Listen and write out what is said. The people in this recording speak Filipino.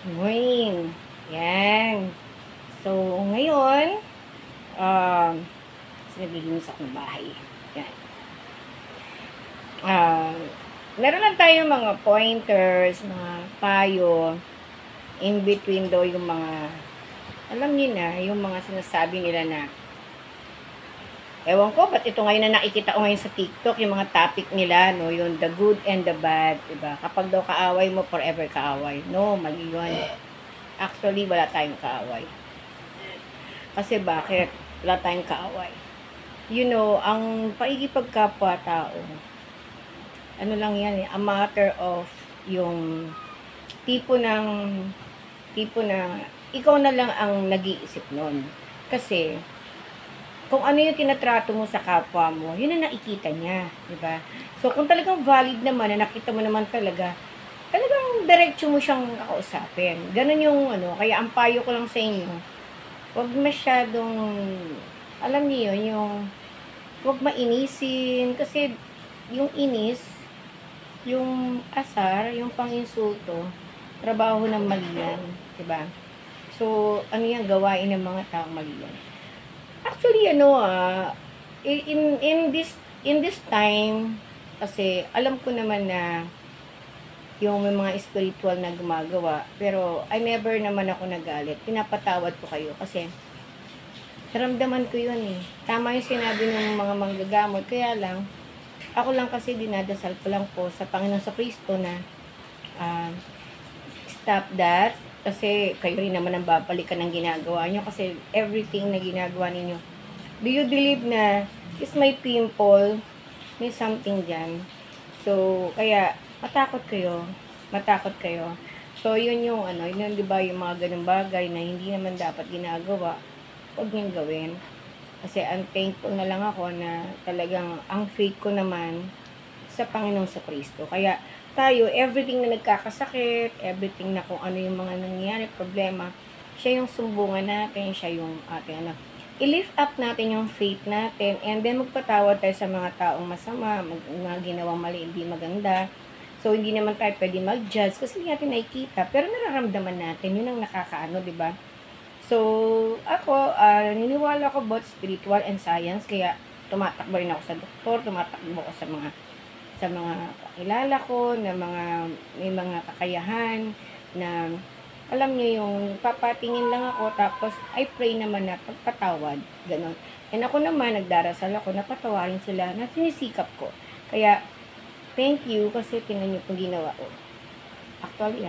Morning. Yan. So, ngayon, naglilinis ako ng bahay. Yan. Meron lang tayong mga pointers, mga payo, in between daw yung mga, alam niyo na, yung mga sinasabi nila na, ewan ko, ba't ito ngayon na nakikita ko ngayon sa TikTok, yung mga topic nila, no, yung the good and the bad, diba? Kapag daw kaaway mo, forever kaaway. No, mali yun. Actually, wala tayong kaaway. Kasi bakit? Wala tayong kaaway. You know, ang paigipagkapwa-tao, ano lang yan, a matter of yung tipo na ikaw na lang ang nag-iisip nun. Kasi, kung ano yung tinatrato mo sa kapwa mo, yun ang nakikita niya, di ba? So, kung talagang valid naman, na nakita mo naman talagang diretso mo siyang kakausapin. Ganun yung kaya ang payo ko lang sa inyo, huwag masyadong, alam niyo yun, yung, huwag mainisin, kasi yung inis, yung asar, yung pang-insulto, trabaho ng mali yan, di ba? So, ano yan, gawain ng mga taong mali yan. Actually, in this time, kasi alam ko naman na yung may mga spiritual na gumagawa, pero I never naman ako nagalit. Pinapatawad ko kayo kasi naramdaman ko yun eh. Tama yung sinabi ng mga manggagamot, kaya lang, ako lang kasi dinadasal ko lang po sa Panginoon sa Kristo na stop that. Kasi kayo rin naman ang babalikan ng ginagawa nyo. Kasi everything na ginagawa ninyo. Do you believe na is my pimple? May something dyan. So, kaya matakot kayo. Matakot kayo. So, yun yung yun di ba yung mga ganung bagay na hindi naman dapat ginagawa. Huwag niyong gawin. Kasi ang thankful na lang ako na talagang ang faith ko naman sa Panginoon sa Kristo. Kaya tayo, everything na nagkakasakit, everything na kung ano yung mga nangyayari, problema, siya yung sumbungan natin, siya yung ating i-lift up natin yung faith natin, and then magpatawad tayo sa mga taong masama, mga ginawang mali, hindi maganda. So, hindi naman tayo pwede mag-judge kasi hindi natin nakikita, pero nararamdaman natin, yun ang nakakaano, di ba? So, ako, niniwala ko about spiritual and science, kaya tumatakbo rin ako sa doktor, tumatakbo ako sa mga kakilala ko, na may mga kakayahan, na alam niyo yung papatingin lang ako, tapos I pray naman na pagpatawad, gano'n. And ako naman, nagdarasal ako, napatawarin sila, na sinisikap ko. Kaya, thank you, kasi tingnan niyo kung ginawa ko. Actually,